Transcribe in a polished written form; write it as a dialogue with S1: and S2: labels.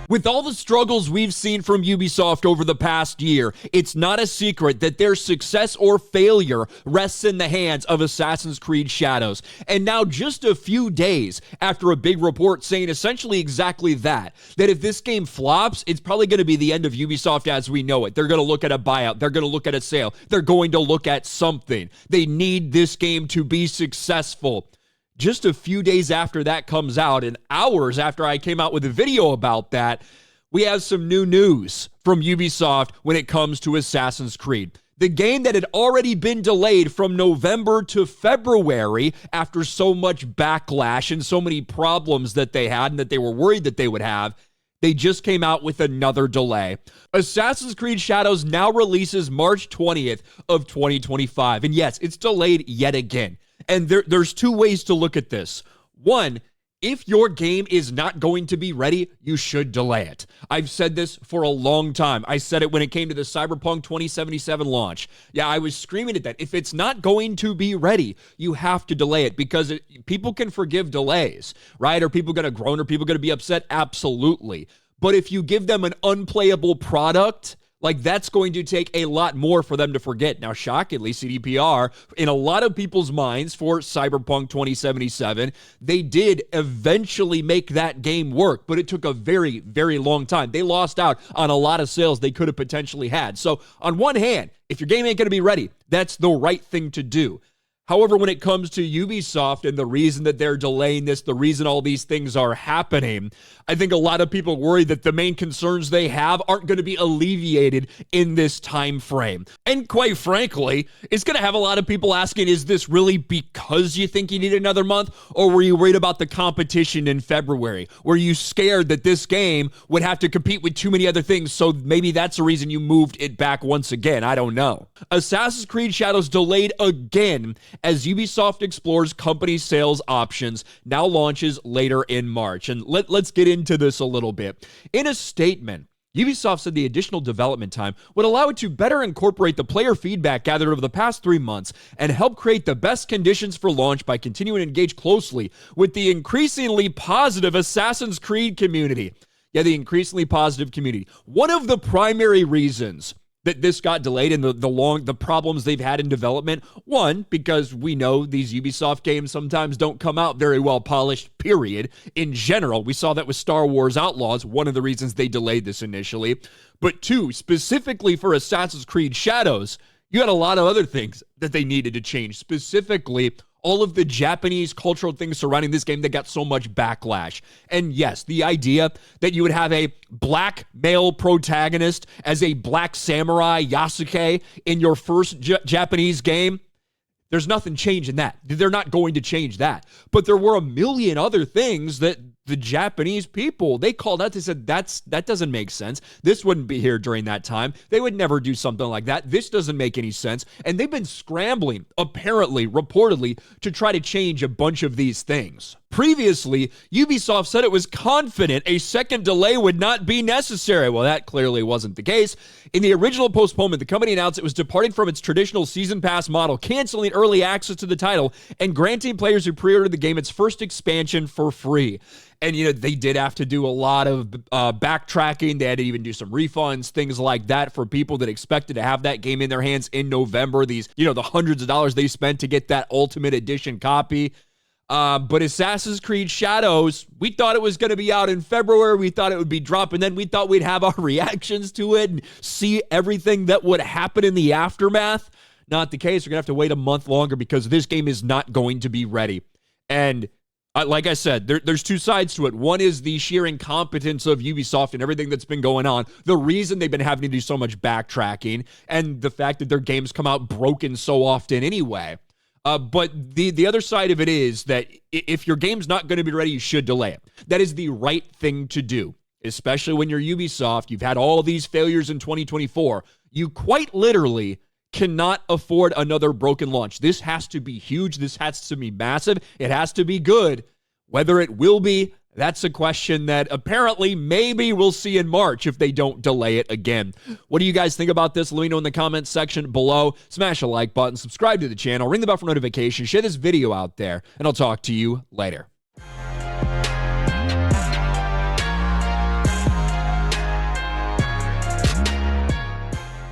S1: With all the struggles we've seen from Ubisoft over the past year, it's not a secret that their success or failure rests in the hands of Assassin's Creed Shadows. And now, just a few days after a big report saying essentially exactly that if this game flops, it's probably going to be the end of Ubisoft as we know it. They're going to look at a buyout. They're going to look at a sale. They're going to look at something. They need this game to be successful. Just a few days after that comes out, and hours after I came out with a video about that, we have some new news from Ubisoft when it comes to Assassin's Creed. The game that had already been delayed from November to February after so much backlash and so many problems that they had and that they were worried that they would have, they just came out with another delay. Assassin's Creed Shadows now releases March 20th of 2025. And yes, it's delayed yet again. And there's two ways to look at this. One, if your game is not going to be ready, you should delay it. I've said this for a long time. I said it when it came to the Cyberpunk 2077 launch. Yeah, I was screaming at that. If it's not going to be ready, you have to delay it because people can forgive delays, right? Are people going to groan? Are people going to be upset? Absolutely. But if you give them an unplayable product, like that's going to take a lot more for them to forget. Now, shockingly, CDPR, in a lot of people's minds for Cyberpunk 2077, they did eventually make that game work, but it took a very, very long time. They lost out on a lot of sales they could have potentially had. So on one hand, if your game ain't going to be ready, that's the right thing to do. However, when it comes to Ubisoft and the reason that they're delaying this, the reason all these things are happening, I think a lot of people worry that the main concerns they have aren't going to be alleviated in this time frame. And quite frankly, it's going to have a lot of people asking, is this really because you think you need another month? Or were you worried about the competition in February? Were you scared that this game would have to compete with too many other things? So maybe that's the reason you moved it back once again. I don't know. Assassin's Creed Shadows delayed again as Ubisoft explores company sales options, now launches later in March. And let's get into this a little bit. In a statement, Ubisoft said the additional development time would allow it to better incorporate the player feedback gathered over the past 3 months and help create the best conditions for launch by continuing to engage closely with the increasingly positive Assassin's Creed community. Yeah, the increasingly positive community. One of the primary reasons that this got delayed and the problems they've had in development. One, because we know these Ubisoft games sometimes don't come out very well polished, period. In general, we saw that with Star Wars Outlaws, one of the reasons they delayed this initially. But two, specifically for Assassin's Creed Shadows, you had a lot of other things that they needed to change, specifically all of the Japanese cultural things surrounding this game that got so much backlash. And yes, the idea that you would have a black male protagonist as a black samurai Yasuke in your first Japanese game, there's nothing changing that. They're not going to change that. But there were a million other things that the Japanese people, they called out, they said, that doesn't make sense. This wouldn't be here during that time. They would never do something like that. This doesn't make any sense. And they've been scrambling, apparently, reportedly, to try to change a bunch of these things. Previously, Ubisoft said it was confident a second delay would not be necessary. Well, that clearly wasn't the case. In the original postponement, the company announced it was departing from its traditional season pass model, canceling early access to the title and granting players who pre-ordered the game its first expansion for free. And, they did have to do a lot of backtracking. They had to even do some refunds, things like that for people that expected to have that game in their hands in November. These, the hundreds of dollars they spent to get that Ultimate Edition copy. But Assassin's Creed Shadows, we thought it was going to be out in February. We thought it would be dropping. Then we thought we'd have our reactions to it and see everything that would happen in the aftermath. Not the case. We're going to have to wait a month longer because this game is not going to be ready. And like I said, there's two sides to it. One is the sheer incompetence of Ubisoft and everything that's been going on. The reason they've been having to do so much backtracking and the fact that their games come out broken so often anyway. But the other side of it is that if your game's not going to be ready, you should delay it. That is the right thing to do, especially when you're Ubisoft. You've had all these failures in 2024. You quite literally cannot afford another broken launch. This has to be huge. This has to be massive. It has to be good. Whether it will be, that's a question that apparently maybe we'll see in March if they don't delay it again. What do you guys think about this? Let me know in the comments section below. Smash a like button, subscribe to the channel, ring the bell for notifications, share this video out there, and I'll talk to you later.